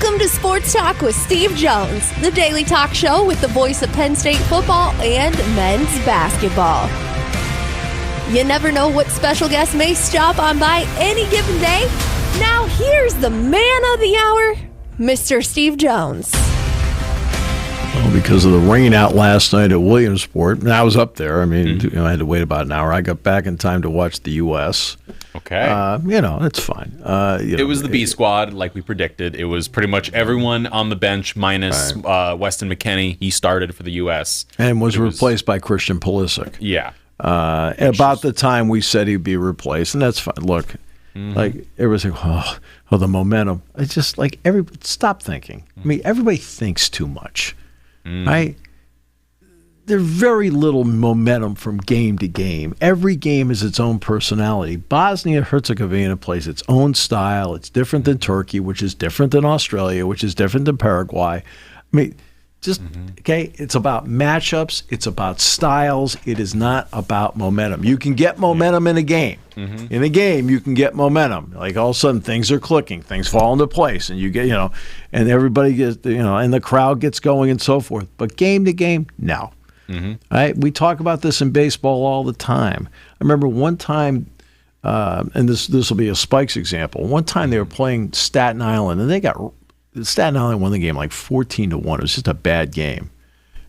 Welcome to Sports Talk with Steve Jones, the daily talk show with the voice of Penn State football and men's basketball. You never know what special guest may stop on by any given day. Now here's the man of the hour, Mr. Steve Jones. Well, because of the rain out last night at Williamsport, and I was up there. I mean, I had to wait about an hour. I got back in time to watch the U.S. Okay. It's fine. It was the B squad, like we predicted. It was pretty much everyone on the bench minus Weston McKenna. He started for the U.S. And was replaced by Christian Pulisic. Yeah. About the time we said he'd be replaced, and that's fine. Look, like everybody's like, oh, the momentum. It's just like stop thinking. I mean, everybody thinks too much, right? There's very little momentum from game to game. Every game is its own personality. Bosnia-Herzegovina plays its own style. It's different than Turkey, which is different than Australia, which is different than Paraguay. I mean, okay, it's about matchups. It's about styles. It is not about momentum. You can get momentum in a game. In a game, you can get momentum. Like all of a sudden, things are clicking. Things fall into place, and you get, and everybody gets, and the crowd gets going and so forth. But game to game, no. Right? We talk about this in baseball all the time. I remember one time, and this will be a Spikes example. One time they were playing Staten Island, and Staten Island won the game like 14-1. It was just a bad game.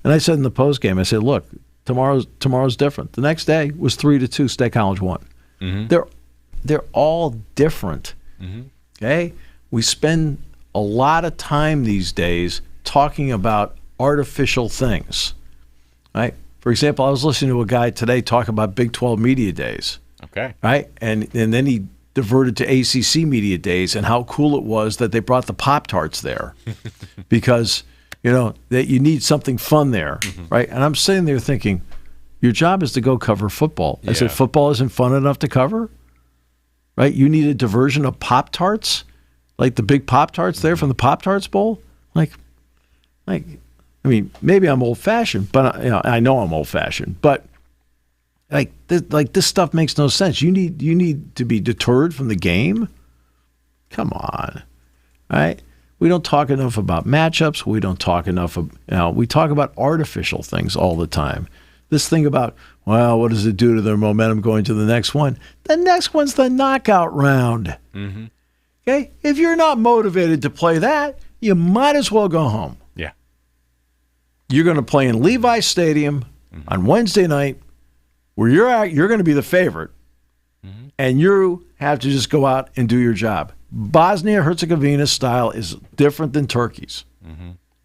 And I said in the post game, I said, look, tomorrow's different. The next day was 3-2. State College won. They're all different. Okay, we spend a lot of time these days talking about artificial things. Right. For example, I was listening to a guy today talk about Big 12 Media Days. Okay. Right, and then he diverted to ACC Media Days and how cool it was that they brought the Pop-Tarts there because, that you need something fun there, right? And I'm sitting there thinking, your job is to go cover football. I said, football isn't fun enough to cover, right? You need a diversion of Pop-Tarts, like the big Pop-Tarts there from the Pop-Tarts Bowl? Like, I mean, maybe I'm old-fashioned, but I know I'm old-fashioned. But this stuff makes no sense. You need to be deterred from the game. Come on, right? We don't talk enough about matchups. We don't talk enough. We talk about artificial things all the time. This thing about, well, what does it do to their momentum going to the next one? The next one's the knockout round. Okay, if you're not motivated to play that, you might as well go home. Yeah. You're going to play in Levi Stadium on Wednesday night where you're going to be the favorite, and you have to just go out and do your job. Bosnia-Herzegovina's style is different than Turkey's.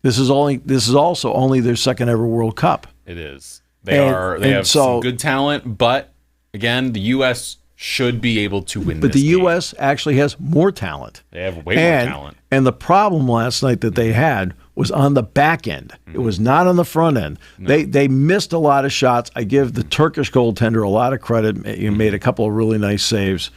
This is also only their second ever World Cup. It is. They have some good talent, but again, the U.S. should be able to win this game. But the U.S. actually has more talent. They have way more talent. And the problem last night that they had was on the back end. It was not on the front end. No. They missed a lot of shots. I give the Turkish goaltender a lot of credit. He made a couple of really nice saves.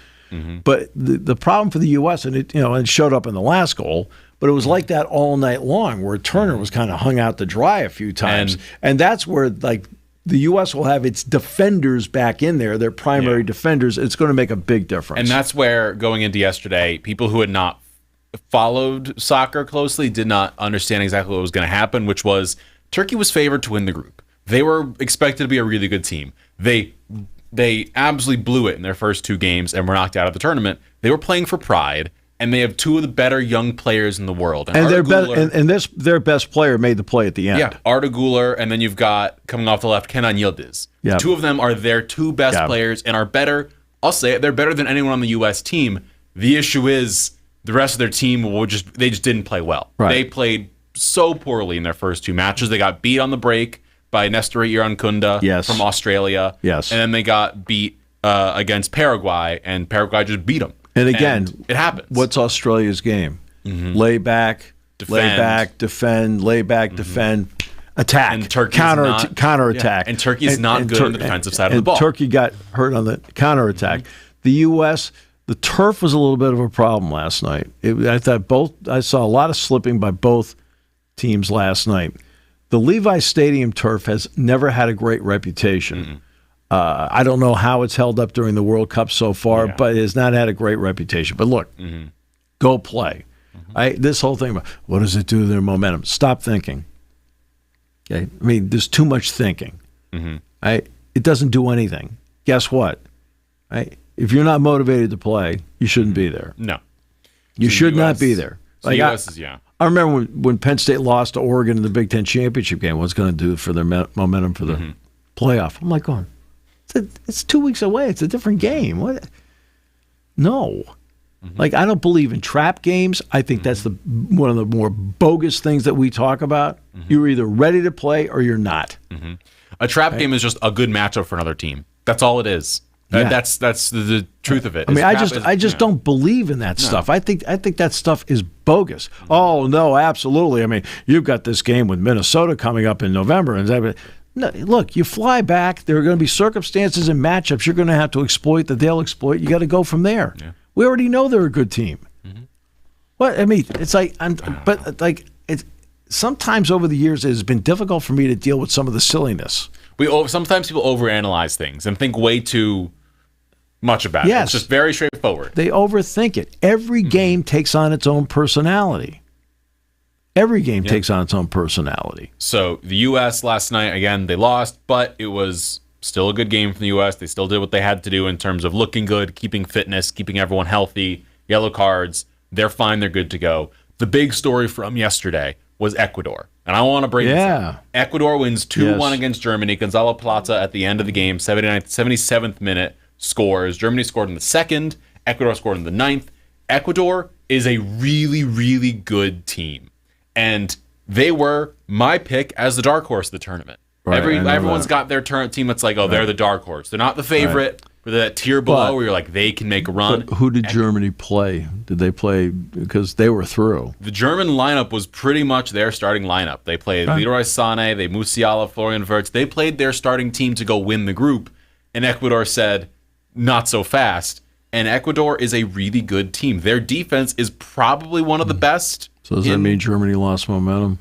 But the problem for the U.S., and it showed up in the last goal, but it was like that all night long where Turner was kind of hung out to dry a few times. And that's where, the U.S. will have its defenders back in there, their primary defenders. It's going to make a big difference. And that's where, going into yesterday, people who had not followed soccer closely did not understand exactly what was going to happen, which was Turkey was favored to win the group. They were expected to be a really good team. They absolutely blew it in their first two games and were knocked out of the tournament. They were playing for pride, and they have two of the better young players in the world. And their best player made the play at the end. Yeah, Arda Güler, and then you've got, coming off the left, Kenan Yildiz. Yep. The two of them are their two best players and are better. I'll say it, they're better than anyone on the U.S. team. The issue is the rest of their team they just didn't play well. Right. They played so poorly in their first two matches. They got beat on the break by Nestor Irankunda from Australia. Yes. And then they got beat against Paraguay, and Paraguay just beat them. And again, it happens. What's Australia's game? Lay back, defend, lay back, defend, attack, and counterattack. And Turkey is not good on the defensive side of the ball. Turkey got hurt on the counterattack. The U.S., the turf was a little bit of a problem last night. I saw a lot of slipping by both teams last night. The Levi Stadium turf has never had a great reputation. I don't know how it's held up during the World Cup so far, but it has not had a great reputation. But look, go play. Right? This whole thing about what does it do to their momentum? Stop thinking. Okay, I mean, there's too much thinking. Right? It doesn't do anything. Guess what? Right? If you're not motivated to play, you shouldn't be there. No, you should not be there. Like, the U.S. is I remember when Penn State lost to Oregon in the Big Ten championship game. What's going to do for their momentum for the playoff? I'm like, going, it's 2 weeks away. It's a different game. What? No. Like, I don't believe in trap games. I think that's one of the more bogus things that we talk about. You're either ready to play or you're not. A trap game is just a good matchup for another team. That's all it is. Yeah. That's the truth of it. I mean, I just don't believe in that stuff. I think that stuff is bogus. Oh no, absolutely. I mean, you've got this game with Minnesota coming up in November, and no, look, you fly back. There are going to be circumstances and matchups you're going to have to exploit that they'll exploit. You got to go from there. Yeah. We already know they're a good team. What I mean, it's like, sometimes over the years it has been difficult for me to deal with some of the silliness. Sometimes people overanalyze things and think way too much about it. It's just very straightforward. They overthink it. Every game takes on its own personality. Every game takes on its own personality. So the U.S. last night, again, they lost, but it was still a good game from the U.S. They still did what they had to do in terms of looking good, keeping fitness, keeping everyone healthy, yellow cards. They're fine. They're good to go. The big story from yesterday was Ecuador. And I want to break this up. Ecuador wins 2-1 against Germany. Gonzalo Plata at the end of the game, 77th minute, scores. Germany scored in the second. Ecuador scored in the ninth. Ecuador is a really, really good team. And they were my pick as the dark horse of the tournament. Right, everyone's got their team that's like, they're the dark horse. They're not the favorite. But that tier below where you're like, they can make a run. Who did Germany play? Did they play? Because they were through. The German lineup was pretty much their starting lineup. They played Leroy Sané, they Musiala, Florian Wirtz. They played their starting team to go win the group. And Ecuador said, not so fast. And Ecuador is a really good team. Their defense is probably one of the best. So does that mean Germany lost momentum?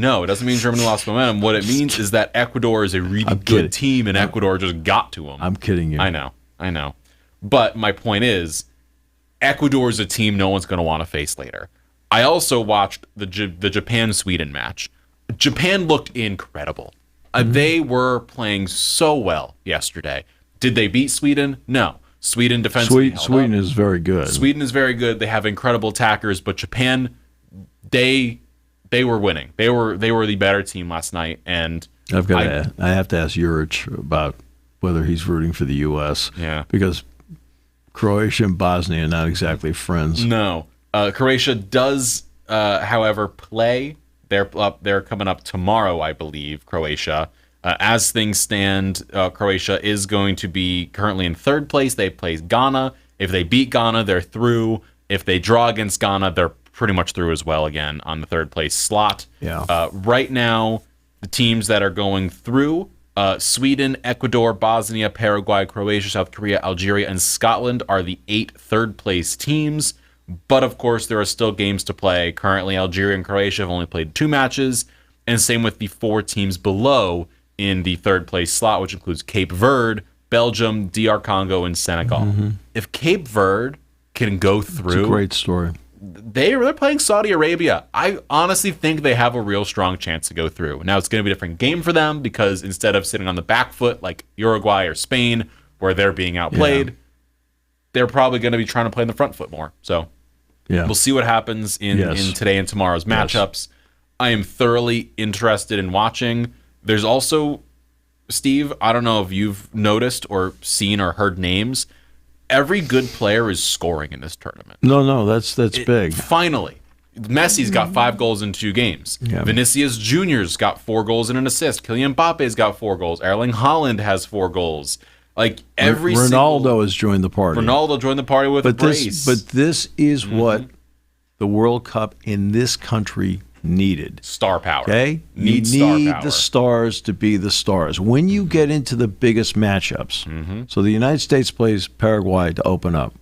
No, it doesn't mean Germany lost momentum. What it means is that Ecuador is a really good team, and Ecuador just got to them. I'm kidding you. I know. But my point is, Ecuador is a team no one's going to want to face later. I also watched the Japan-Sweden match. Japan looked incredible. They were playing so well yesterday. Did they beat Sweden? No. Sweden defensively Sweden is very good. Sweden is very good. They have incredible attackers, but Japan, they were winning. They were the better team last night, and I have to ask Juric about whether he's rooting for the U.S. Yeah, because Croatia and Bosnia are not exactly friends. No, Croatia does, however, play. They're coming up tomorrow, I believe. Croatia. As things stand, Croatia is going to be currently in third place. They play Ghana. If they beat Ghana, they're through. If they draw against Ghana, they're pretty much through as well again on the third place slot. Yeah. Right now, the teams that are going through, Sweden, Ecuador, Bosnia, Paraguay, Croatia, South Korea, Algeria, and Scotland are the 8 third place teams. But of course, there are still games to play. Currently, Algeria and Croatia have only played 2 matches, and same with the 4 teams below in the third place slot, which includes Cape Verde, Belgium, DR Congo, and Senegal. If Cape Verde can go through, it's a great story. They're playing Saudi Arabia. I honestly think they have a real strong chance to go through. Now, it's going to be a different game for them because instead of sitting on the back foot like Uruguay or Spain, where they're being outplayed, they're probably going to be trying to play in the front foot more. So we'll see what happens in today and tomorrow's matchups. I am thoroughly interested in watching. There's also, Steve, I don't know if you've noticed or seen or heard names. Every good player is scoring in this tournament. No, that's big. Finally. Messi's got 5 goals in 2 games. Yeah. Vinicius Jr.'s got 4 goals and an assist. Kylian Mbappe's got 4 goals. Erling Haaland has 4 goals. Like Ronaldo has joined the party. Ronaldo joined the party with a brace. But this is what the World Cup in this country needed. Star power. Okay? You need the stars to be the stars. When you get into the biggest matchups, so the United States plays Paraguay to open up.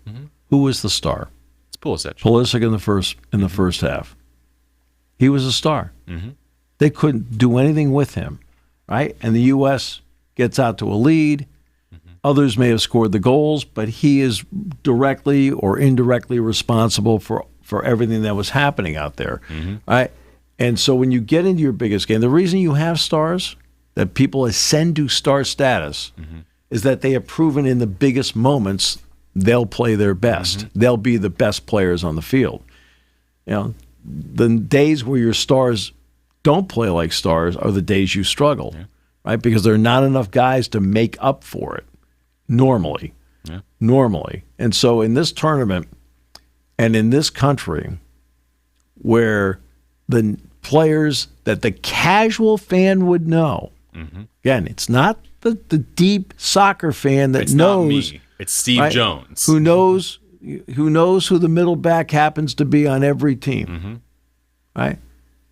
Who was the star? It's Pulisic. Pulisic in the first half. He was a star. They couldn't do anything with him, right? And the U.S. gets out to a lead. Others may have scored the goals, but he is directly or indirectly responsible for for everything that was happening out there. Right? And so when you get into your biggest game, the reason you have stars, that people ascend to star status, is that they have proven in the biggest moments they'll play their best. They'll be the best players on the field. You know, the days where your stars don't play like stars are the days you struggle, right? Because there are not enough guys to make up for it normally. Normally. And so in this tournament and in this country where the players that the casual fan would know, again, it's not the deep soccer fan that It's knows. not me. It's Steve right, Jones. who knows who the middle back happens to be on every team, right?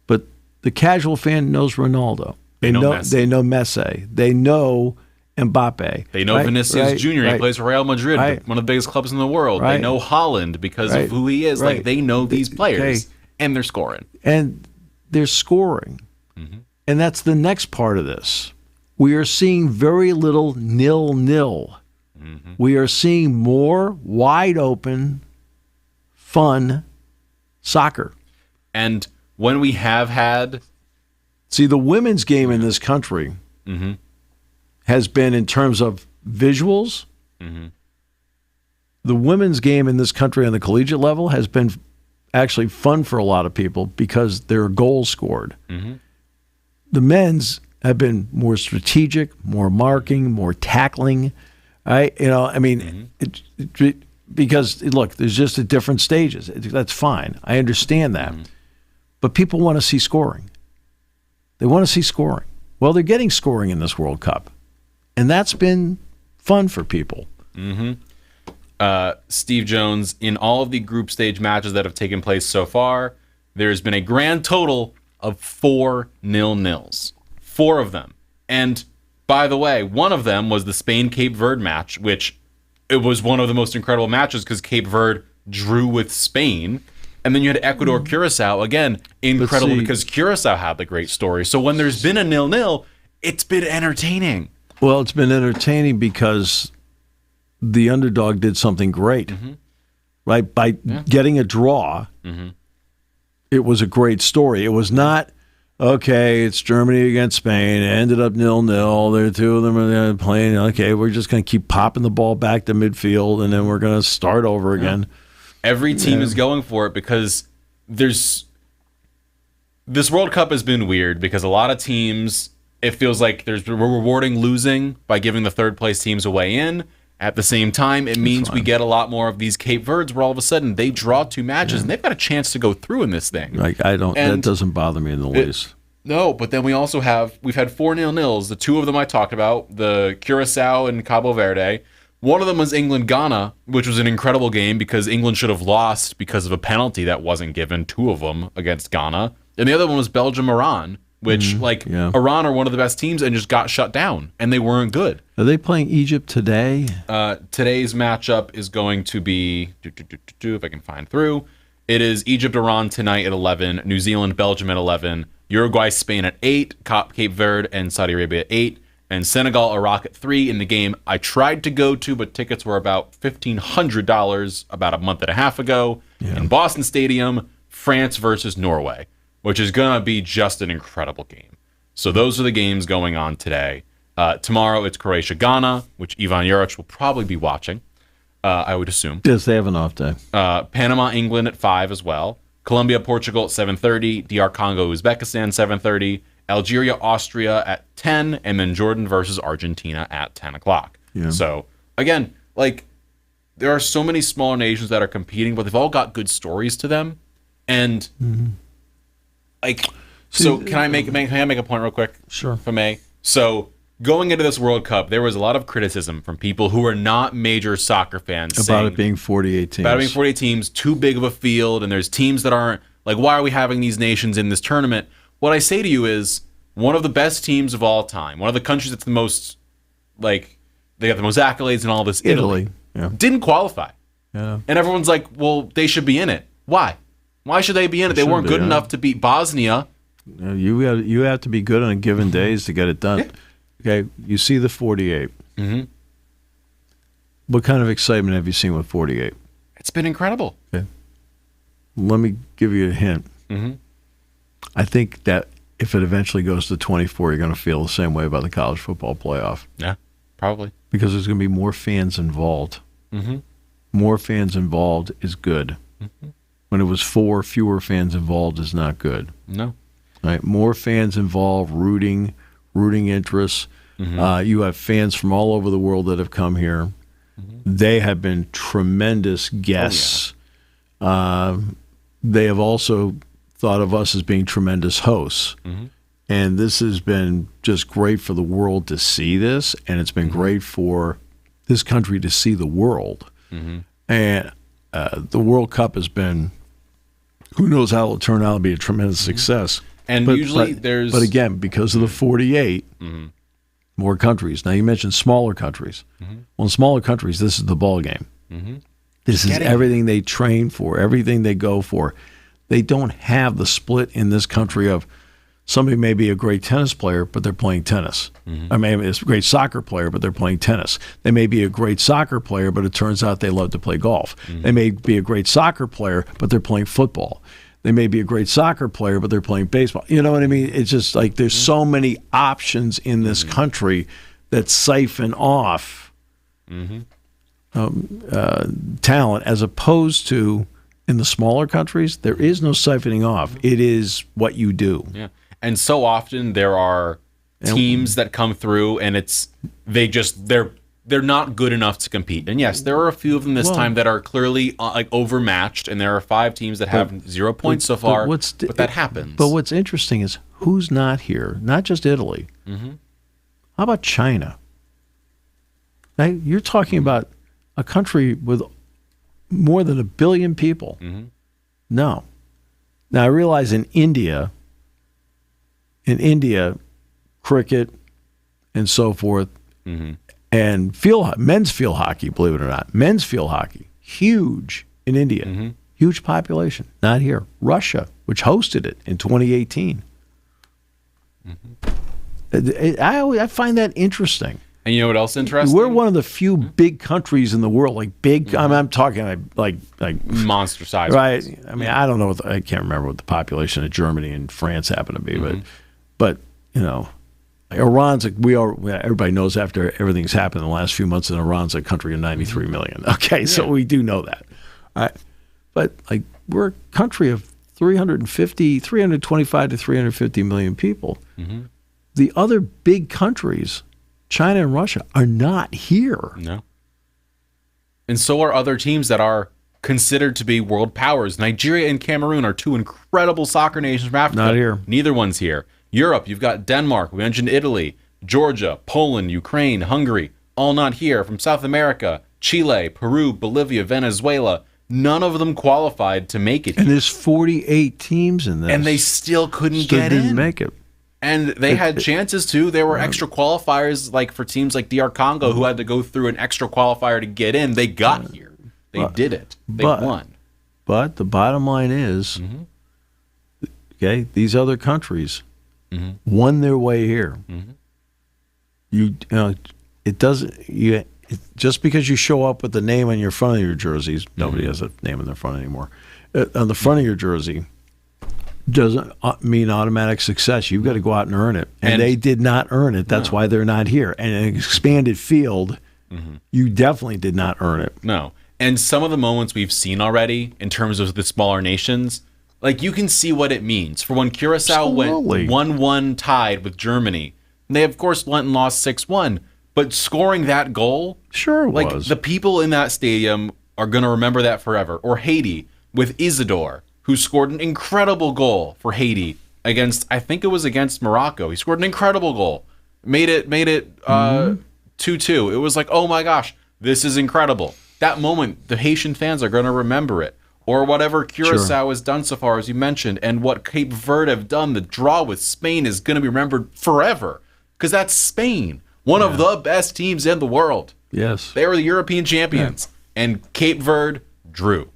But the casual fan knows Ronaldo. They know Messi. They know Messi. They know Mbappe. They know Vinicius Jr. He plays for Real Madrid, one of the biggest clubs in the world. They know Haaland because of who he is. Like, they know these players, and they're scoring. And they're scoring. And that's the next part of this. We are seeing very little 0-0. We are seeing more wide open, fun soccer. And when we have had... See, the women's game in this country has been, in terms of visuals, the women's game in this country on the collegiate level has been actually fun for a lot of people because there are goals scored. The men's have been more strategic, more marking, more tackling. Right? You know, I mean, because, look, there's just at different stages. That's fine. I understand that. But people want to see scoring. They want to see scoring. Well, they're getting scoring in this World Cup. And that's been fun for people. Steve Jones, in all of the group stage matches that have taken place so far, there's been a grand total of 4 0-0s. 4 of them. And by the way, one of them was the Spain-Cape Verde match, which it was one of the most incredible matches because Cape Verde drew with Spain. And then you had Ecuador-Curacao. Again, incredible because Curacao had the great story. So when there's been a 0-0, it's been entertaining. Well, it's been entertaining because the underdog did something great. Right? By getting a draw, it was a great story. It was not... Okay, it's Germany against Spain. It ended up 0-0. There, 2 of them are playing. Okay, we're just going to keep popping the ball back to midfield, and then we're going to start over again. Every team is going for it because this World Cup has been weird because a lot of teams, it feels like we're rewarding losing by giving the third place teams a way in. At the same time, it means we get a lot more of these Cape Verdes where all of a sudden they draw 2 matches and they've got a chance to go through in this thing. Like, that doesn't bother me in the least. No, but then we've had 4 0-0s. The 2 of them I talked about, the Curacao and Cabo Verde. One of them was England-Ghana, which was an incredible game because England should have lost because of a penalty that wasn't given, 2 of them against Ghana. And the other one was Belgium-Iran, which, Iran are one of the best teams and just got shut down, and they weren't good. Are they playing Egypt today? Today's matchup is going to be, if I can find through, it is Egypt-Iran tonight at 11, New Zealand-Belgium at 11, Uruguay-Spain at 8, Cape Verde and Saudi Arabia at 8, and Senegal-Iraq at 3 in the game I tried to go to, but tickets were about $1,500 about a month and a half ago in Boston Stadium, France versus Norway, which is going to be just an incredible game. So those are the games going on today. Tomorrow it's Croatia-Ghana, which Ivan Juric will probably be watching, I would assume. Yes, they have an off day. Panama-England at 5 as well. Colombia-Portugal at 7:30. DR Congo-Uzbekistan 7:30. Algeria-Austria at 10. And then Jordan versus Argentina at 10 o'clock. Yeah. So, again, there are so many smaller nations that are competing, but they've all got good stories to them. And... So can I make a point real quick? Sure. If I may. So going into this World Cup, there was a lot of criticism from people who are not major soccer fans about it being 48 teams. About it being 48 teams, too big of a field, and there's teams that aren't why are we having these nations in this tournament? What I say to you is one of the best teams of all time, one of the countries that's the most they got the most accolades and all this. Italy didn't qualify. Yeah. And everyone's like, well, they should be in it. Why? Why should they be in it? They weren't good enough to beat Bosnia. You have to be good on given days to get it done. Yeah. Okay, you see the 48. What kind of excitement have you seen with 48? It's been incredible. Okay. let me give you a hint. Mm-hmm. I think that if it eventually goes to 24, you're going to feel the same way about the college football playoff. Yeah, probably. Because there's going to be more fans involved. Mm-hmm. More fans involved is good. Mm-hmm. When it was 4, fewer fans involved is not good. No. Right? More fans involved, rooting interests. Mm-hmm. You have fans from all over the world that have come here. Mm-hmm. They have been tremendous guests. Oh, yeah. They have also thought of us as being tremendous hosts. Mm-hmm. And this has been just great for the world to see this, and it's been great for this country to see the world. Mm-hmm. And the World Cup has been, who knows how it'll turn out to be a tremendous success. And But again, because of the 48, more countries. Now, you mentioned smaller countries. Well, in smaller countries, this is the ball game. This is everything they train for, everything they go for. They don't have the split in this country of somebody may be a great tennis player, but they're playing tennis. I mean, it's a great soccer player, but they're playing tennis. They may be a great soccer player, but it turns out they love to play golf. They may be a great soccer player, but they're playing football. They may be a great soccer player, but they're playing baseball. You know what I mean? It's just like there's so many options in this country that siphon off talent, as opposed to in the smaller countries, there is no siphoning off. It is what you do. Yeah. And so often there are teams that come through and they're not good enough to compete. And yes, there are a few of them this time that are clearly overmatched, and there are 5 teams that have 0 points so far. But that happens. But what's interesting is who's not here? Not just Italy. How about China? Now, you're talking about a country with more than 1 billion people. No. Now, I realize in India, cricket and so forth, and men's field hockey, believe it or not, men's field hockey, huge in India, huge population, not here. Russia, which hosted it in 2018. I find that interesting. And you know what else interesting? We're one of the few big countries in the world, like big. I'm talking like monster size, right? I mean, I don't know. I can't remember what the population of Germany and France happen to be, but you know, like Iran's. Everybody knows after everything's happened in the last few months, in Iran's a country of 93 million. Okay, so we do know that, right? But like we're a country of 325 to 350 million people. The other big countries, China and Russia, are not here. No. And so are other teams that are considered to be world powers. Nigeria and Cameroon are 2 incredible soccer nations from Africa. Not here. Neither one's here. Europe, you've got Denmark, we mentioned Italy, Georgia, Poland, Ukraine, Hungary, all not here. From South America, Chile, Peru, Bolivia, Venezuela, none of them qualified to make it here. And there's 48 teams in this. And they still couldn't get in. Didn't make it. And they had chances too. There were extra qualifiers, like for teams like DR Congo, who had to go through an extra qualifier to get in. They got here. They did it. They won. But the bottom line is, okay, these other countries won their way here. You know, it doesn't. Just because you show up with the name on your front of your jerseys, nobody has a name on their front anymore. On the front of your jersey, doesn't mean automatic success. You've got to go out and earn it. And they did not earn it. That's why they're not here. And an expanded field, you definitely did not earn it. No. And some of the moments we've seen already in terms of the smaller nations, like you can see what it means. For when Curacao went 1-1 tied with Germany, they of course went and lost 6-1. But scoring that goal, was. The people in that stadium are going to remember that forever. Or Haiti with Isidore, who scored an incredible goal for Haiti against, I think it was against Morocco. He scored an incredible goal. Made it 2-2. It was like, oh my gosh, this is incredible. That moment, the Haitian fans are going to remember it. Or whatever Curacao has done so far, as you mentioned, and what Cape Verde have done, the draw with Spain is going to be remembered forever. Because that's Spain, one of the best teams in the world. Yes. They were the European champions. And Cape Verde drew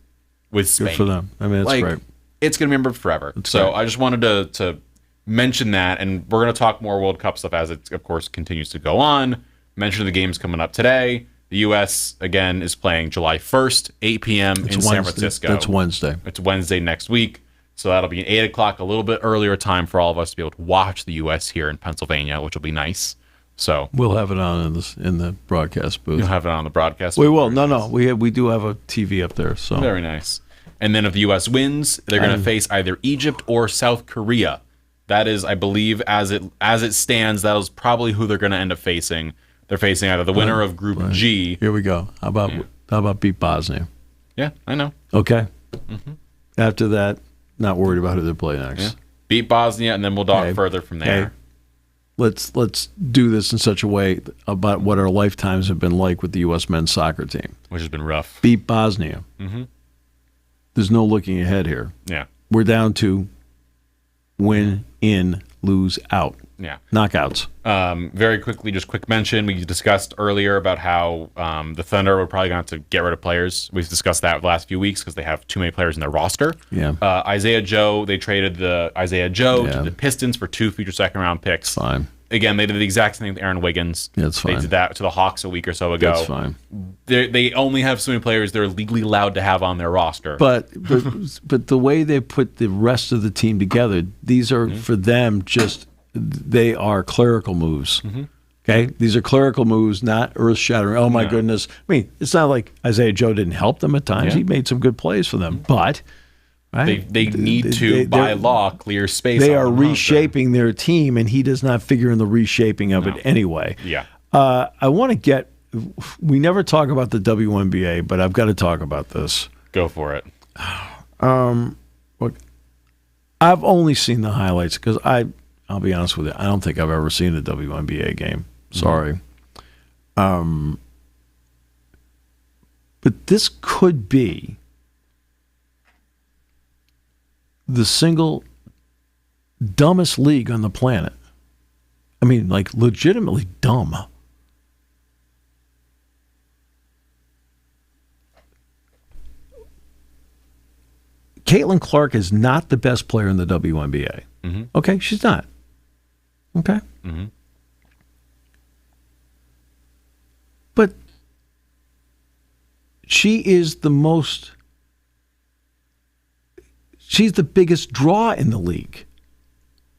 with Spain. Good for them. I mean, it's great. It's going to be remembered forever. So I just wanted to mention that, and we're going to talk more World Cup stuff as it, of course, continues to go on. Mention the games coming up today. The U.S., again, is playing July 1st, 8 p.m. in San Francisco. That's Wednesday. It's Wednesday next week. So that'll be an 8 o'clock, a little bit earlier time for all of us to be able to watch the U.S. here in Pennsylvania, which will be nice. So we'll have it on in the broadcast booth. You'll have it on the broadcast booth. We will. No. We do have a TV up there. So very nice. And then if the U.S. wins, they're going to face either Egypt or South Korea. That is, I believe, as it stands, that is probably who they're going to end up facing. They're facing either the winner of Group G. Here we go. How about beat Bosnia? Yeah, I know. Okay. Mm-hmm. After that, not worried about who they play next. Yeah. Beat Bosnia, and then we'll talk further from there. Hey, let's do this in such a way about what our lifetimes have been like with the U.S. men's soccer team, which has been rough. Beat Bosnia. Mm-hmm. There's no looking ahead here. Yeah, we're down to win in, lose out. Yeah. Knockouts. Very quickly, just quick mention. We discussed earlier about how the Thunder were probably going to have to get rid of players. We've discussed that the last few weeks because they have too many players in their roster. Yeah. Isaiah Joe, they traded the Isaiah Joe to the Pistons for 2 future second-round picks. Fine. Again, they did the exact same thing with Aaron Wiggins. Yeah, that's fine. They did that to the Hawks a week or so ago. That's fine. They only have so many players they're legally allowed to have on their roster. But the way they put the rest of the team together, these are for them just... They are clerical moves. Mm-hmm. Okay? These are clerical moves, not earth-shattering. Oh, my goodness. I mean, it's not like Isaiah Joe didn't help them at times. Yeah. He made some good plays for them. But right, they need to, by law, clear space. They are reshaping their team, and he does not figure in the reshaping of it anyway. Yeah. I want to get – we never talk about the WNBA, but I've got to talk about this. Go for it. Look, I've only seen the highlights because I'll be honest with you. I don't think I've ever seen a WNBA game. Sorry. Mm-hmm. But this could be the single dumbest league on the planet. I mean, like, legitimately dumb. Caitlin Clark is not the best player in the WNBA. Mm-hmm. Okay, she's not. Okay. Mm-hmm. But she's the biggest draw in the league.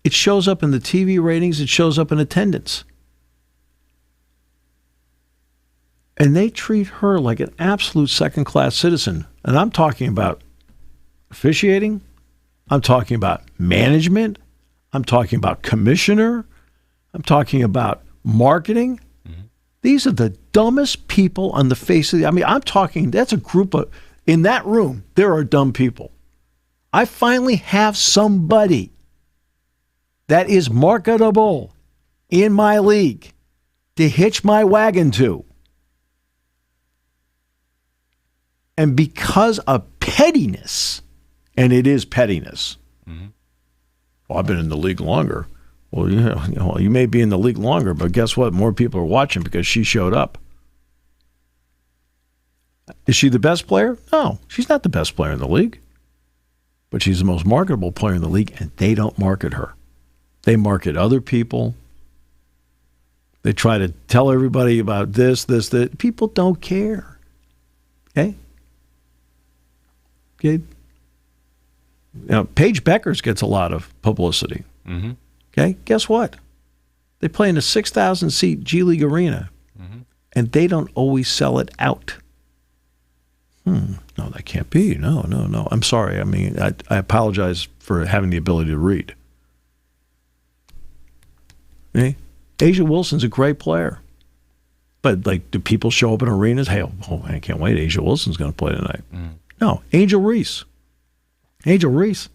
It shows up in the TV ratings. It shows up in attendance. And they treat her like an absolute second-class citizen. And I'm talking about officiating. I'm talking about management. I'm talking about commissioner. I'm talking about marketing. Mm-hmm. These are the dumbest people on the face of the... I mean, I'm talking... That's a group of... In that room, there are dumb people. I finally have somebody that is marketable in my league to hitch my wagon to. And because of pettiness, and it is pettiness... Mm-hmm. Well, I've been in the league longer. Well, you may be in the league longer, but guess what? More people are watching because she showed up. Is she the best player? No, she's not the best player in the league. But she's the most marketable player in the league, and they don't market her. They market other people. They try to tell everybody about this, that. People don't care. Okay? Okay? Now, Paige Beckers gets a lot of publicity. Mm-hmm. Okay, guess what? They play in a 6,000-seat G League arena, and they don't always sell it out. No, that can't be. No. I'm sorry. I mean, I apologize for having the ability to read. Okay? Asia Wilson's a great player. But, like, do people show up in arenas? Hey, I can't wait. Asia Wilson's going to play tonight. No, Angel Reese. Angel Reese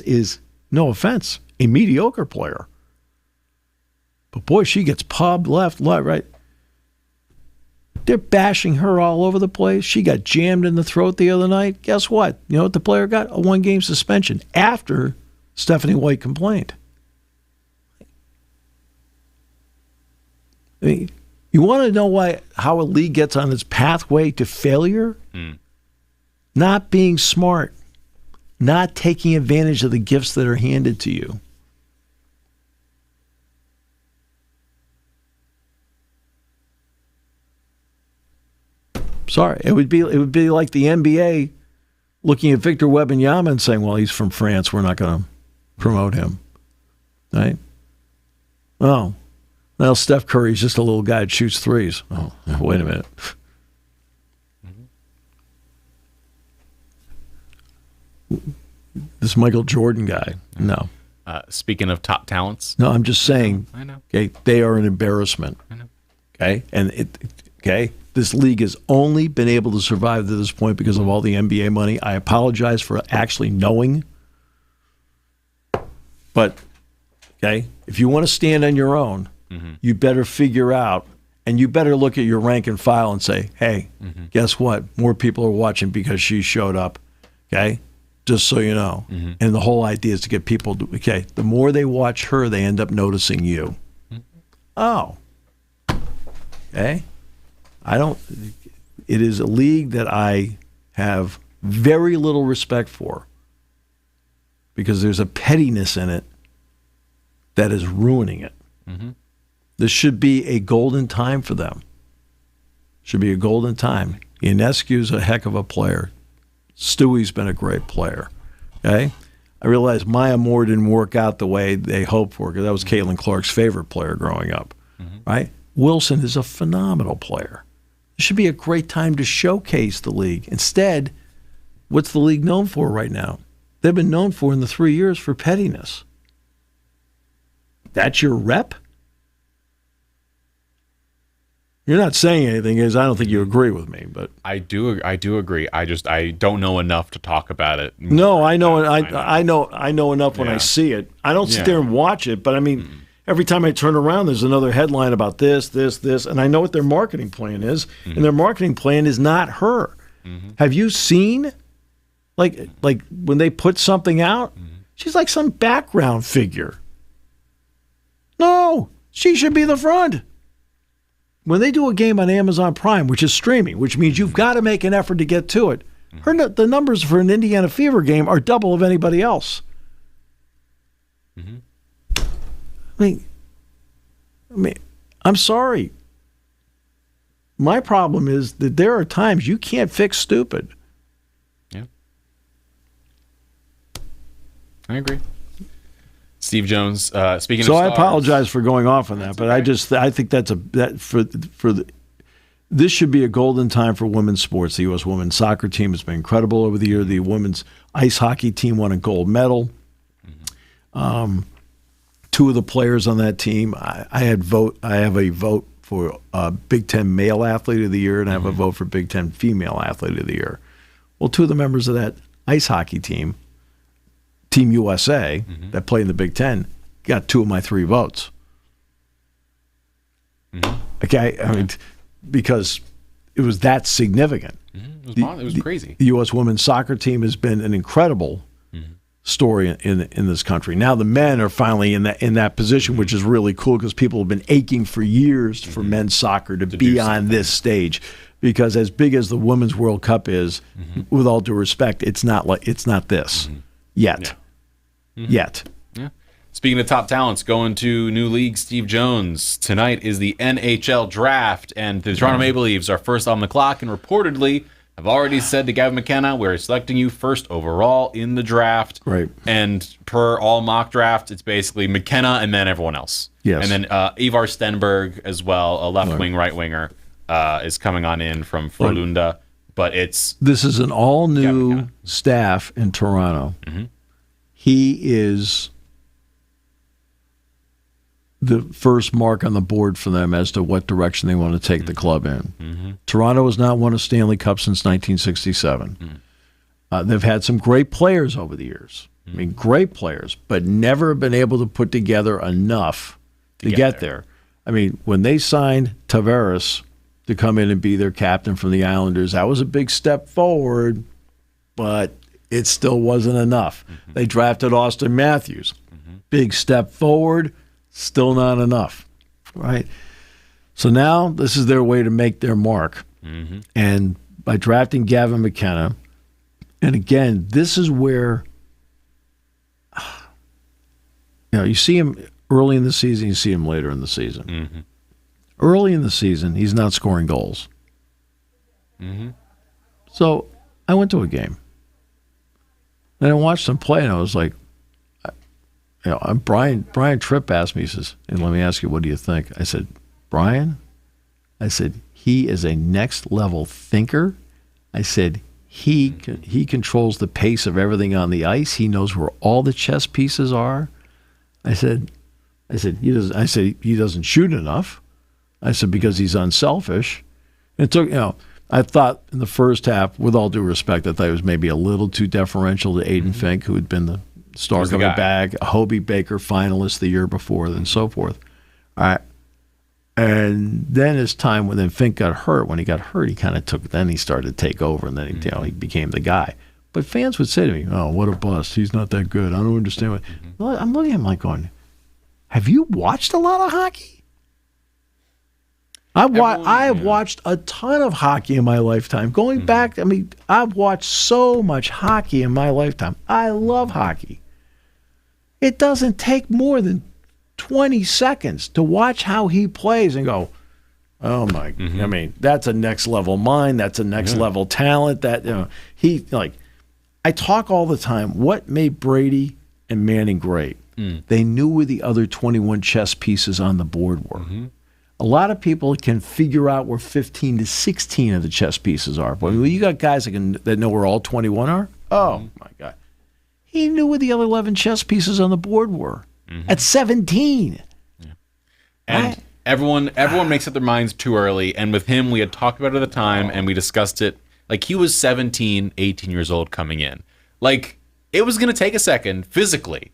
is, no offense, a mediocre player. But boy, she gets pubbed left, right. They're bashing her all over the place. She got jammed in the throat the other night. Guess what? You know what the player got? A 1-game suspension after Stephanie White complained. I mean, you want to know how a league gets on its pathway to failure? Not being smart. Not taking advantage of the gifts that are handed to you. Sorry. It would be like the NBA looking at Victor Wembanyama and saying, well, he's from France. We're not going to promote him. Right? Oh. Well, Steph Curry's just a little guy that shoots threes. Oh, wait a minute. This Michael Jordan guy. No. Speaking of top talents. No, I'm just saying. I know. Okay, they are an embarrassment. I know. Okay, and this league has only been able to survive to this point because of all the NBA money. I apologize for actually knowing, but if you want to stand on your own, you better figure out, and you better look at your rank and file and say, hey, guess what? More people are watching because she showed up. Okay. Just so you know. And the whole idea is to get people to, the more they watch her, they end up noticing you. Oh. Okay. It is a league that I have very little respect for because there's a pettiness in it that is ruining it. This should be a golden time for them. Should be a golden time. Ionescu's a heck of a player. Stewie's been a great player. Okay? I realize Maya Moore didn't work out the way they hoped for because that was Caitlin Clark's favorite player growing up. Right? Wilson is a phenomenal player. It should be a great time to showcase the league. Instead, what's the league known for right now? They've been known for in the 3 years for pettiness. That's your rep? You're not saying anything because I don't think you agree with me, but I do agree. I don't know enough to talk about it. No, I know enough when I see it. I don't sit there and watch it, but I mean, every time I turn around, there's another headline about this, and I know what their marketing plan is, and their marketing plan is not her. Have you seen, like when they put something out, she's like some background figure. No, she should be the front. When they do a game on Amazon Prime, which is streaming, which means you've got to make an effort to get to it, the numbers for an Indiana Fever game are double of anybody else. I mean, I'm sorry. My problem is that there are times you can't fix stupid. Yeah. I agree. Steve Jones, speaking of stars. I apologize for going off on that, but okay. I think this should be a golden time for women's sports. The U.S. women's soccer team has been incredible over the year. The women's ice hockey team won a gold medal. Two of the players on that team, I have a vote for Big Ten male athlete of the year, and I have a vote for Big Ten female athlete of the year. Well, two of the members of that ice hockey team, Team USA, that play in the Big Ten, got two of my three votes. Okay, I mean, because it was that significant. It was crazy. The U.S. women's soccer team has been an incredible story in this country. Now the men are finally in that position, which is really cool because people have been aching for years for men's soccer to be on this stage. Because as big as the Women's World Cup is, with all due respect, it's not this yet. Yet. Yeah. Speaking of top talents, going to new league, Steve Jones. Tonight is the NHL draft, and the Toronto Maple Leafs are first on the clock, and reportedly have already said to Gavin Mckenna, we're selecting you first overall in the draft. Right. And per all mock drafts, it's basically Mckenna and then everyone else. Yes. And then Ivar Stenberg as well, a left-wing, right-winger, is coming on in from Frölunda. But this is an all-new staff in Toronto. He is the first mark on the board for them as to what direction they want to take the club in. Toronto has not won a Stanley Cup since 1967. They've had some great players over the years. I mean, great players, but never been able to put together enough to get there. I mean, when they signed Tavares to come in and be their captain from the Islanders, that was a big step forward, but it still wasn't enough. They drafted Austin Matthews. Big step forward, still not enough, right? So now this is their way to make their mark. And by drafting Gavin Mckenna, and again, this is where you see him early in the season, you see him later in the season. Early in the season, he's not scoring goals. Mm-hmm. So I went to a game. And I watched him play, and I was like, Brian Tripp asked me, he says, and let me ask you, what do you think? I said, Brian, I said, he is a next-level thinker. I said, he controls the pace of everything on the ice. He knows where all the chess pieces are. I said he doesn't shoot enough. I said, because he's unselfish. And it took, I thought in the first half, with all due respect, I thought it was maybe a little too deferential to Aiden Fink, who had been the star coming back, a Hobie Baker finalist the year before, and so forth. All right. And then as time, when then Fink got hurt, he kind of then he started to take over, and then he became the guy. But fans would say to me, oh, what a bust. He's not that good. I don't understand what. Well, I'm looking at him like going, have you watched a lot of hockey? I have watched a ton of hockey in my lifetime. Going back, I've watched so much hockey in my lifetime. I love hockey. It doesn't take more than 20 seconds to watch how he plays and go, oh my, that's a next level mind. That's a next level talent. That, I talk all the time. What made Brady and Manning great? They knew where the other 21 chess pieces on the board were. A lot of people can figure out where 15 to 16 of the chess pieces are. But you got guys that know where all 21 are. Oh, my God. He knew where the other 11 chess pieces on the board were at 17. Yeah. And everyone makes up their minds too early. And with him, we had talked about it at the time, and we discussed it. Like, he was 17, 18 years old coming in. Like, it was going to take a second physically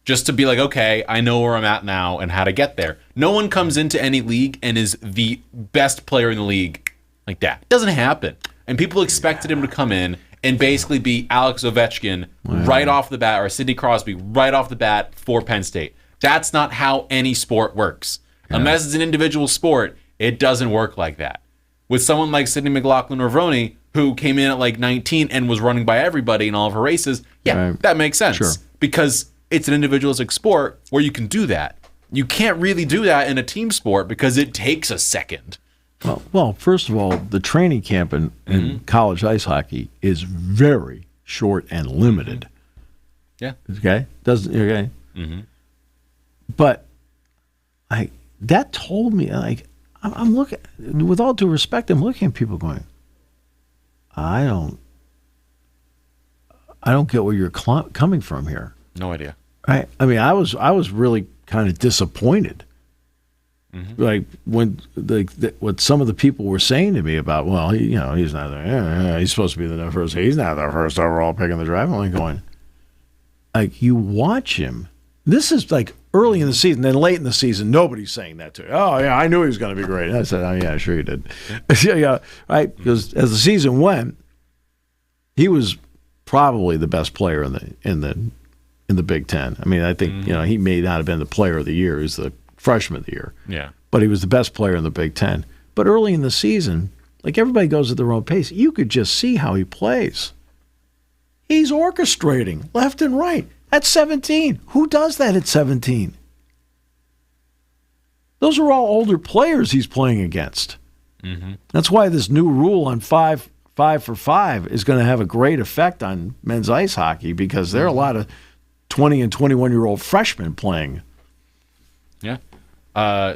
just to be like, okay, I know where I'm at now and how to get there. No one comes into any league and is the best player in the league like that. It doesn't happen. And people expected him to come in and basically be Alex Ovechkin right off the bat, or Sidney Crosby right off the bat for Penn State. That's not how any sport works. Yeah. Unless it's an individual sport, it doesn't work like that. With someone like Sidney McLaughlin-Ravoni, who came in at like 19 and was running by everybody in all of her races, that makes sense. Sure. Because it's an individualistic sport where you can do that. You can't really do that in a team sport because it takes a second. Well, first of all, the training camp in college ice hockey is very short and limited. Yeah. Okay? But that told me, I'm looking, with all due respect, I'm looking at people going, I don't get where you're coming from here. No idea. Right? I was really kind of disappointed. Like when what some of the people were saying to me about, well, he's not there. He's supposed to be the first. He's not the first overall pick in the draft. I'm like going, like, you watch him. This is like early in the season. Then late in the season, nobody's saying that to you. Oh yeah, I knew he was going to be great. And I said, oh yeah, sure you did. Yeah, right. Because as the season went, he was probably the best player in the Big Ten. I think he may not have been the player of the year. He's the freshman of the year. Yeah. But he was the best player in the Big Ten. But early in the season, like, everybody goes at their own pace. You could just see how he plays. He's orchestrating left and right. At 17. Who does that at 17? Those are all older players he's playing against. That's why this new rule on 5 for 5 is going to have a great effect on men's ice hockey, because there are a lot of 20 and 21-year-old freshmen playing. Yeah.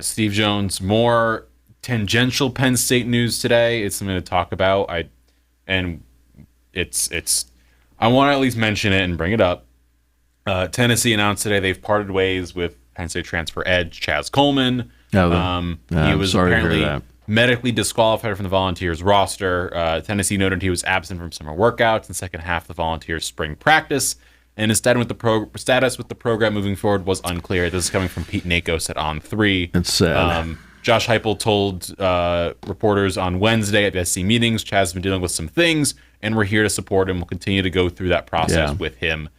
Steve Jones, more tangential Penn State news today. It's something to talk about. I want to at least mention it and bring it up. Tennessee announced today they've parted ways with Penn State transfer edge Chaz Coleman. He was apparently medically disqualified from the Volunteers roster. Tennessee noted he was absent from summer workouts in the second half of the Volunteers spring practice, and his status with the program moving forward was unclear. This is coming from Pete Nakos at On3. It's sad. Josh Heupel told reporters on Wednesday at the SC meetings, Chaz has been dealing with some things, and we're here to support him. We'll continue to go through that process with him.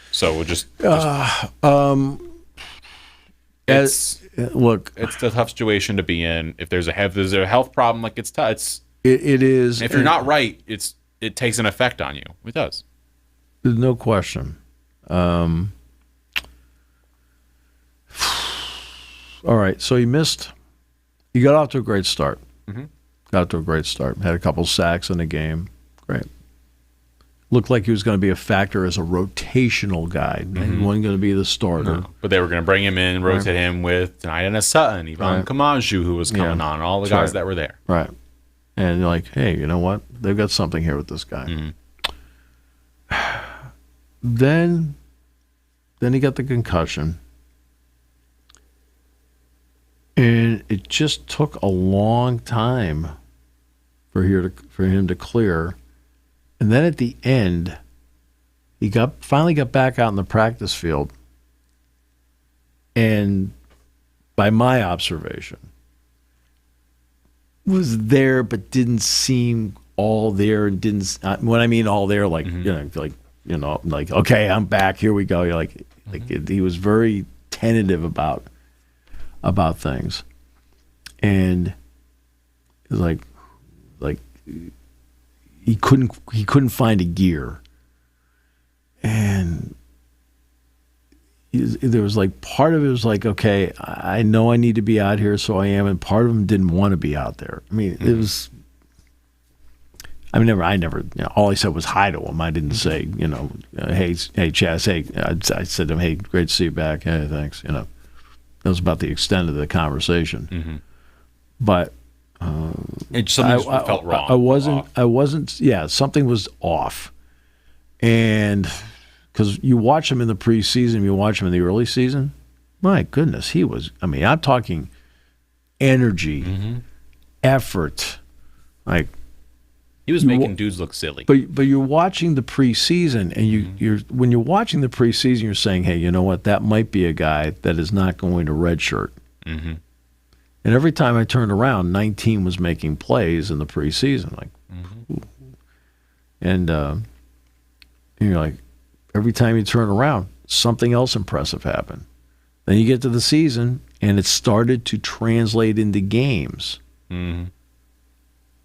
So we'll just it's a tough situation to be in. If there's a health problem, like, it's tough. It is. If you're not right, it takes an effect on you. It does. There's no question. All right, so he got off to a great start. Got to a great start. Had a couple sacks in the game. Great. Looked like he was going to be a factor as a rotational guy. He wasn't going to be the starter. No, but they were going to bring him in, rotate him with Taniana Sutton, Ivan Kamaju, who was coming on, all the guys that were there. Right. And you're like, hey, you know what? They've got something here with this guy. Then he got the concussion. And it just took a long time for him to clear. And then at the end, he finally got back out in the practice field. And by my observation, was there but didn't seem all there, and didn't. When I mean all there, like like okay, I'm back. Here we go. You're like he was very tentative about things, and like he couldn't find a gear, and there was like part of it was like, okay, I know I need to be out here, so I am, and part of him didn't want to be out there. I mean, it was. I never. All I said was hi to him. I didn't say, hey, Chaz, hey. I said to him, hey, great to see you back. Hey, thanks. That was about the extent of the conversation. But it something felt wrong. I wasn't. Yeah, something was off, and because you watch him in the preseason, you watch him in the early season. My goodness, he was. I mean, I'm talking energy, effort, like. He was making dudes look silly. But you're watching the preseason, and when you're watching the preseason, you're saying, hey, you know what? That might be a guy that is not going to redshirt. And every time I turned around, 19 was making plays in the preseason. Like, and you're like, every time you turn around, something else impressive happened. Then you get to the season, and it started to translate into games.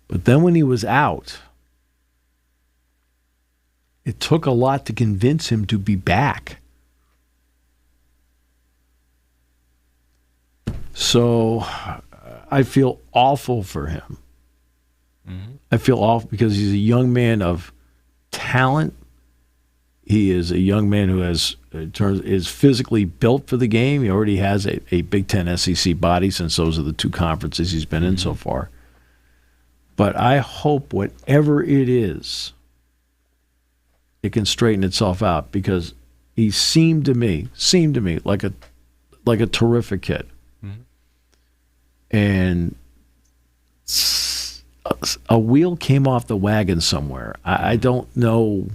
But then when he was out, it took a lot to convince him to be back. So I feel awful for him. I feel awful because he's a young man of talent. He is a young man who is physically built for the game. He already has a Big Ten SEC body since those are the two conferences he's been in so far. But I hope whatever it is, it can straighten itself out, because he seemed to me like a terrific kid. And a wheel came off the wagon somewhere. I don't know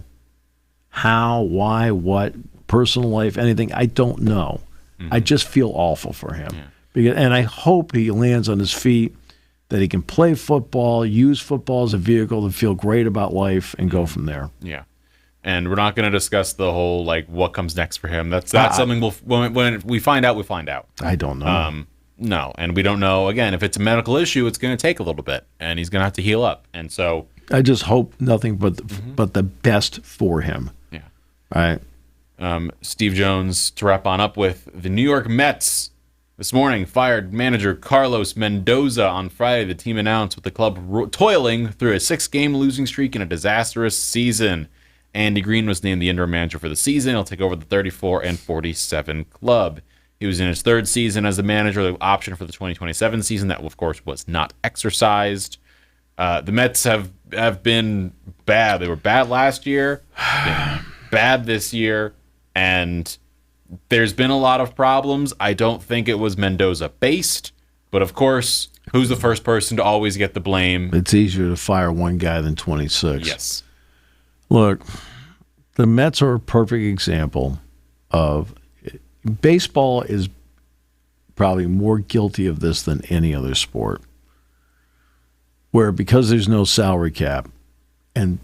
how, why, what, personal life, anything. I don't know. I just feel awful for him. And I hope he lands on his feet, that he can play football, use football as a vehicle to feel great about life, and go from there. Yeah. And we're not going to discuss the whole, what comes next for him. That's something when we find out, we find out. I don't know. No, and we don't know, again, if it's a medical issue, it's going to take a little bit, and he's going to have to heal up. And so I just hope nothing but the best for him. Yeah. All right. Steve Jones, to wrap on up with, the New York Mets this morning fired manager Carlos Mendoza on Friday. The team announced, with the club toiling through a 6-game losing streak in a disastrous season. Andy Green was named the interim manager for the season. He'll take over the 34-47 club. He was in his third season as the manager, the option for the 2027 season. That, of course, was not exercised. The Mets have been bad. They were bad last year, been bad this year, and there's been a lot of problems. I don't think it was Mendoza-based, but of course, who's the first person to always get the blame? It's easier to fire one guy than 26. Yes. Look, the Mets are a perfect example of baseball is probably more guilty of this than any other sport, where because there's no salary cap and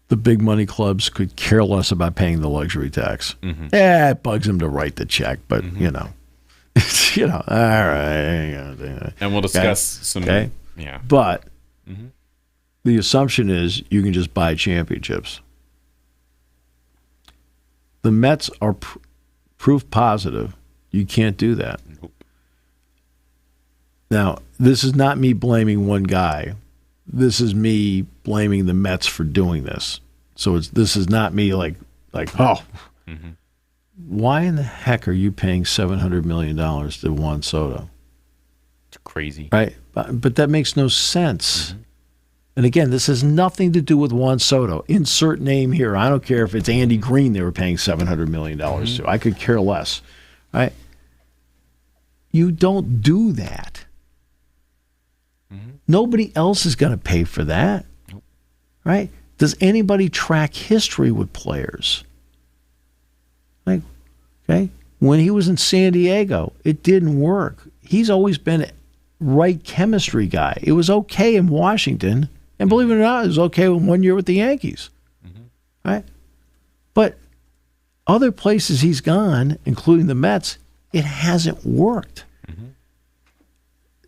the big money clubs could care less about paying the luxury tax. It bugs them to write the check, but all right. And we'll discuss some. Okay? Yeah. But the assumption is you can just buy championships. The Mets are proof positive you can't do that. Nope. Now, this is not me blaming one guy. this is me blaming the Mets for doing this. So this is not me like why in the heck are you paying $700 million to Juan Soto? It's crazy. Right? But that makes no sense. And again, this has nothing to do with Juan Soto. Insert name here. I don't care if it's Andy Green they were paying $700 million to. I could care less. Right? You don't do that. Nobody else is going to pay for that. Right? Does anybody track history with players? Like, okay, when he was in San Diego, it didn't work. He's always been a right chemistry guy. It was okay in Washington, and believe it or not, it was okay 1 year with the Yankees. Right? But other places he's gone, including the Mets, it hasn't worked.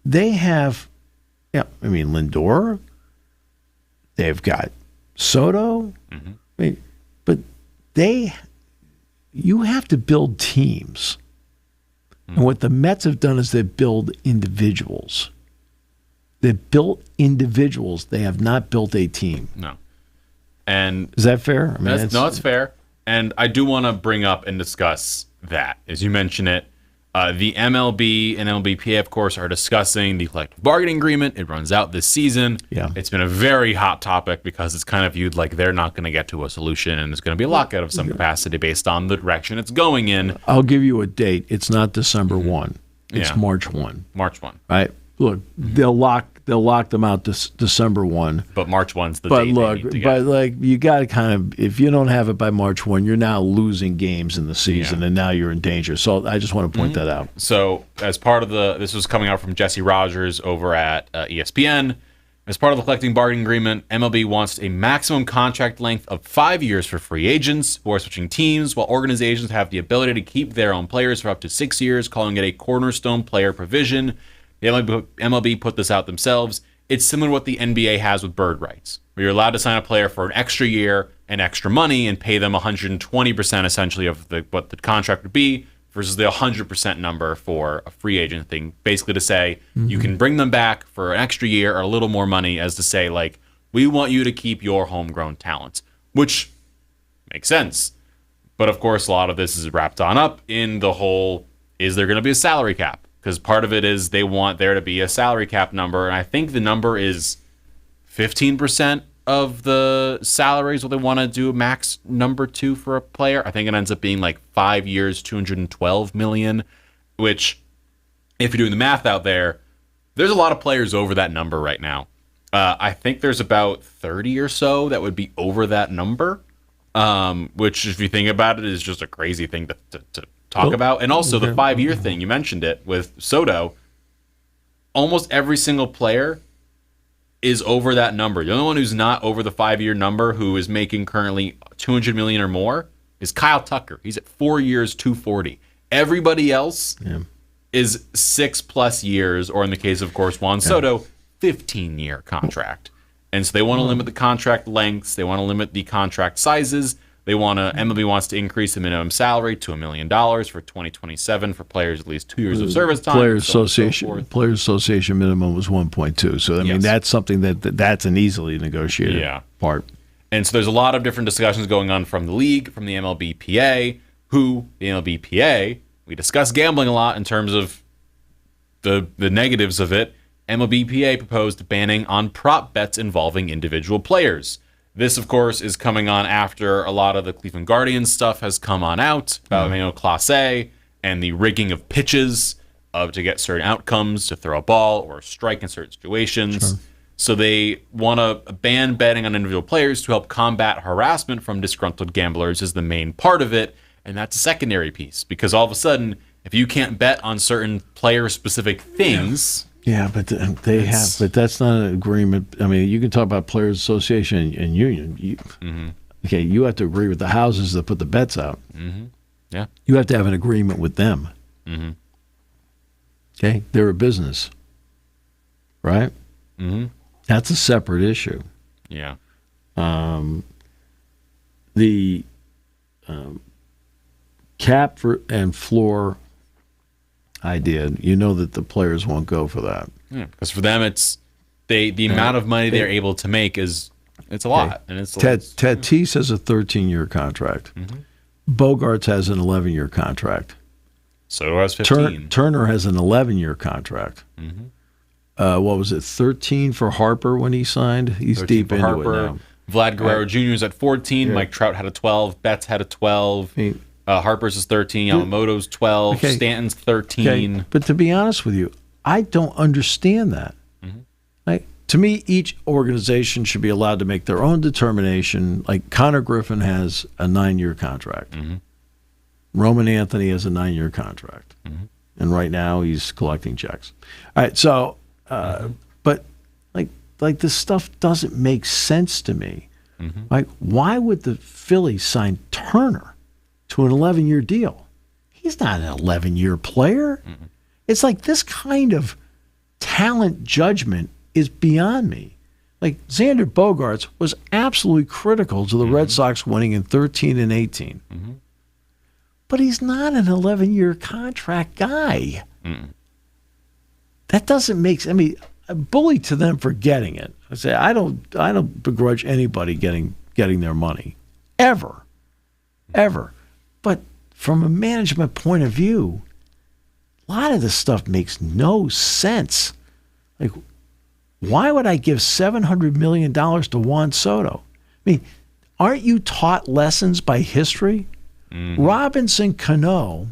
They have, Lindor. They've got Soto. But you have to build teams. And what the Mets have done is they build individuals. They've built individuals. They have not built a team. No. And is that fair? it's fair. And I do want to bring up and discuss that. As you mentioned it, the MLB and MLBPA, of course, are discussing the collective bargaining agreement. It runs out this season. Yeah. It's been a very hot topic because it's kind of viewed like they're not going to get to a solution, and there's going to be a lockout of some capacity based on the direction it's going in. I'll give you a date. It's not December 1. It's March 1. March 1. Right? Look, they'll lock them out December 1. But March 1's the but date. Look, you got to kind of, if you don't have it by March 1, you're now losing games in the season, and now you're in danger. So I just want to point that out. So as part of this was coming out from Jesse Rogers over at ESPN. As part of the collective bargaining agreement, MLB wants a maximum contract length of 5 years for free agents who are switching teams, while organizations have the ability to keep their own players for up to 6 years, calling it a cornerstone player provision. The MLB put this out themselves. It's similar to what the NBA has with bird rights, where you're allowed to sign a player for an extra year and extra money and pay them 120% essentially of what the contract would be versus the 100% number for a free agent thing. Basically to say you can bring them back for an extra year or a little more money, as to say, like, we want you to keep your homegrown talents, which makes sense. But of course, a lot of this is wrapped up in the whole, is there going to be a salary cap? Because part of it is they want there to be a salary cap number, and I think the number is 15% of the salaries what they want to do a max number 2 for a player. I think it ends up being like 5 years, $212 million, which, if you're doing the math out there, there's a lot of players over that number right now. I think there's about 30 or so that would be over that number, which, if you think about it, is just a crazy thing to talk about. And also the 5-year thing, you mentioned it with Soto. Almost every single player is over that number. The only one who's not over the 5-year number, who is making currently $200 million or more, is Kyle Tucker. He's at 4 years, $240. Everybody else is 6+ years, or in the case of course Juan Soto, 15-year contract. And so they want to limit the contract lengths. They want to limit the contract sizes. MLB wants to increase the minimum salary to $1 million for 2027 for players at least 2 years of service time. Players Association minimum was 1.2. So I mean that's something that's an easily negotiated part. And so there's a lot of different discussions going on from the league, from the MLBPA, the MLBPA, we discuss gambling a lot in terms of the negatives of it. MLBPA proposed banning on prop bets involving individual players. This, of course, is coming on after a lot of the Cleveland Guardians stuff has come on out about Class A and the rigging of pitches to get certain outcomes, to throw a ball or a strike in certain situations. Sure. So they want to ban betting on individual players to help combat harassment from disgruntled gamblers is the main part of it, and that's a secondary piece, because all of a sudden, if you can't bet on certain player-specific things... Yeah, but but that's not an agreement. I mean, you can talk about Players Association and union. Okay, you have to agree with the houses that put the bets out. Yeah, you have to have an agreement with them. Okay, they're a business, right? That's a separate issue. Yeah. The cap and floor idea, you know that the players won't go for that. Yeah, because for them, the amount of money they're able to make it's a lot. And it's Tatis has a 13-year contract. Bogarts has an 11-year contract. So has 15. Turner has an 11-year contract. What was it, 13 for Harper when he signed? He's deep into Harper. it now. Vlad Guerrero Jr. is at 14. Yeah. Mike Trout had a 12. Betts had a 12. Harper's is 13. Yamamoto's 12. Okay. Stanton's 13. Okay. But to be honest with you, I don't understand that. Like, to me, each organization should be allowed to make their own determination. Like Connor Griffin has a 9-year contract. Roman Anthony has a 9-year contract. And right now he's collecting checks. All right, so, but like this stuff doesn't make sense to me. Like, why would the Phillies sign Turner to an 11-year deal? He's not an 11-year player. It's like this kind of talent judgment is beyond me. Like, Xander Bogaerts was absolutely critical to the Red Sox winning in 13 and 18. But he's not an 11-year contract guy. That doesn't make sense. I mean, I bully to them for getting it. I say I don't begrudge anybody getting their money, ever. But from a management point of view, a lot of this stuff makes no sense. Like, why would I give $700 million to Juan Soto? I mean, aren't you taught lessons by history? Robinson Cano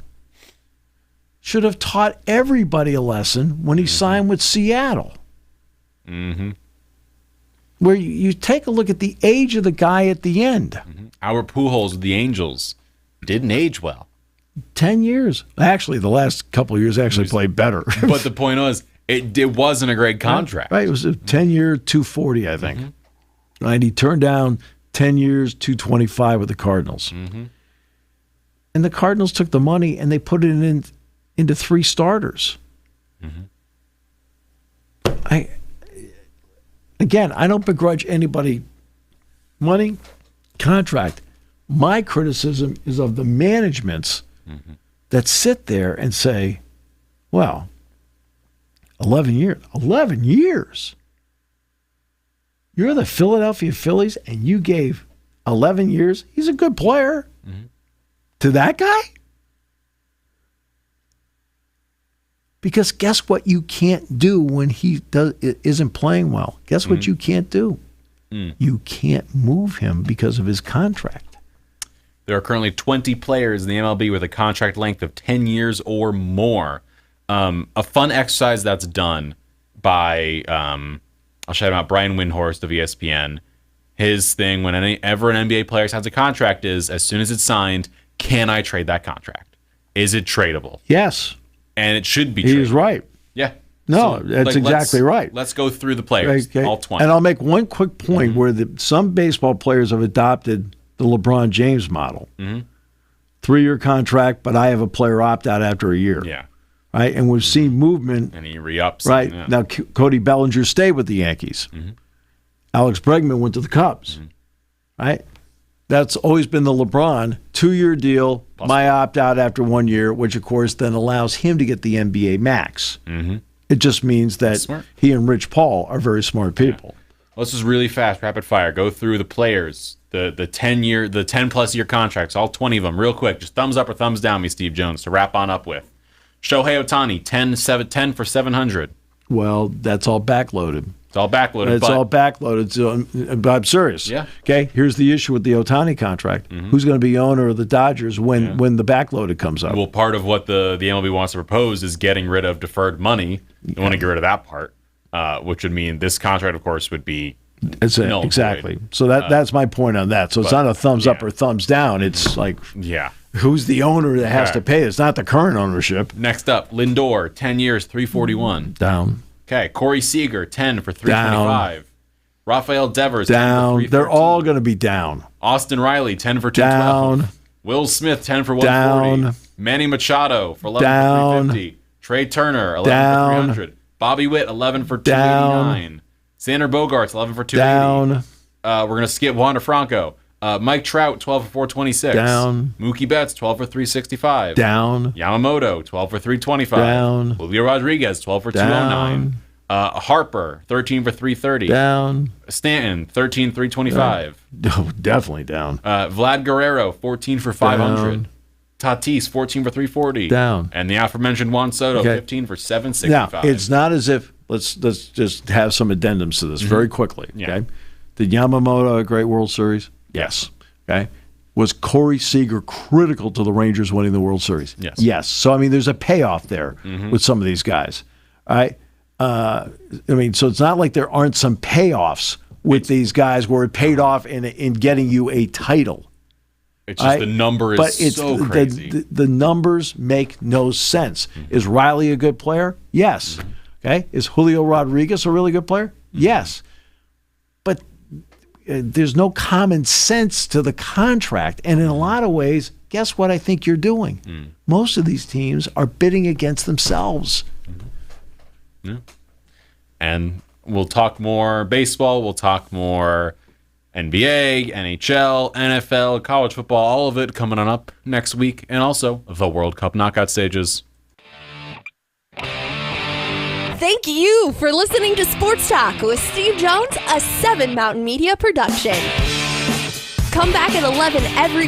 should have taught everybody a lesson when he signed with Seattle. Where you take a look at the age of the guy at the end. Albert Pujols with the Angels didn't age well. 10 years. Actually, the last couple of years played better. But the point was, it wasn't a great contract. Right. It was a 10-year, $240, I think. And he turned down 10 years, $225 with the Cardinals. And the Cardinals took the money and they put it into 3 starters. I don't begrudge anybody money, contract. My criticism is of the managements that sit there and say, well, 11 years. 11 years? You're the Philadelphia Phillies and you gave 11 years? He's a good player. To that guy? Because guess what you can't do when he isn't playing well? Guess what you can't do? You can't move him because of his contract. There are currently 20 players in the MLB with a contract length of 10 years or more. A fun exercise that's done by, I'll shout him out, Brian Windhorst of ESPN. His thing whenever an NBA player signs a contract is, as soon as it's signed, can I trade that contract? Is it tradable? Yes. And it should be tradable. He is right. Yeah. No, so, that's exactly right. Let's go through the players, all 20. And I'll make one quick point where some baseball players have adopted the LeBron James model. 3-year contract, but I have a player opt out after a year. Yeah. Right? And we've seen movement. And he re-ups. Right. Now, Cody Bellinger stayed with the Yankees. Alex Bregman went to the Cubs. Right? That's always been the LeBron 2-year deal, my opt-out after 1 year, which, of course, then allows him to get the NBA max. It just means that he and Rich Paul are very smart people. Let's just really fast, rapid fire, go through the players, the 10-plus year contracts, all 20 of them, real quick. Just thumbs up or thumbs down me, Steve Jones, to wrap on up with. Shohei Ohtani, 10 for $700. Well, that's all backloaded. It's all backloaded. It's all backloaded. So, but I'm serious. Yeah. Okay. Here's the issue with the Ohtani contract. Who's going to be owner of the Dodgers when the backloaded comes up? Well, part of what the MLB wants to propose is getting rid of deferred money. They want to get rid of that part, which would mean this contract, of course, would be exactly. So that's my point on that. So it's not a thumbs up or thumbs down. It's like who's the owner that has to pay? It's not the current ownership. Next up, Lindor, 10 years, $341. Down. Okay, Corey Seager, 10 for $325. Down. Rafael Devers, down. 10 for $313. They're all going to be down. Austin Riley, 10 for $212. Down. Will Smith, 10 for $140. Down. Manny Machado for 11 for $350. Trey Turner, 11 for $300. Bobby Witt, 11 for $289. Xander Bogaerts, 11 for $280. Down. We're going to skip Wander Franco. Mike Trout, 12 for $426. Down. Mookie Betts, 12 for $365. Down. Yamamoto, 12 for $325. Down. Julio Rodriguez, 12 for $209. Harper, 13 for 330. Down. Stanton, 13, 325. Oh, definitely down. Vlad Guerrero, 14 for 500. Down. Tatis, 14 for 340. Down. And the aforementioned Juan Soto, Okay. 15 for 765. Now, it's not as if, let's just have some addendums to this very quickly. Yeah. Okay. Did Yamamoto have a great World Series? Yes. Okay. Was Corey Seager critical to the Rangers winning the World Series? Yes. Yes. So, I mean, there's a payoff there with some of these guys. All right. I mean, so it's not like there aren't some payoffs with these guys where it paid off in getting you a title. It's just the number is so crazy. The numbers make no sense. Is Riley a good player? Yes. Okay. Is Julio Rodriguez a really good player? Yes. But there's no common sense to the contract. And in a lot of ways, guess what I think you're doing? Most of these teams are bidding against themselves. Yeah. And we'll talk more baseball. We'll talk more NBA, NHL, NFL, college football, all of it coming on up next week. And also the World Cup knockout stages. Thank you for listening to Sports Talk with Steve Jones, a 7 Mountain Media production. Come back at 11 every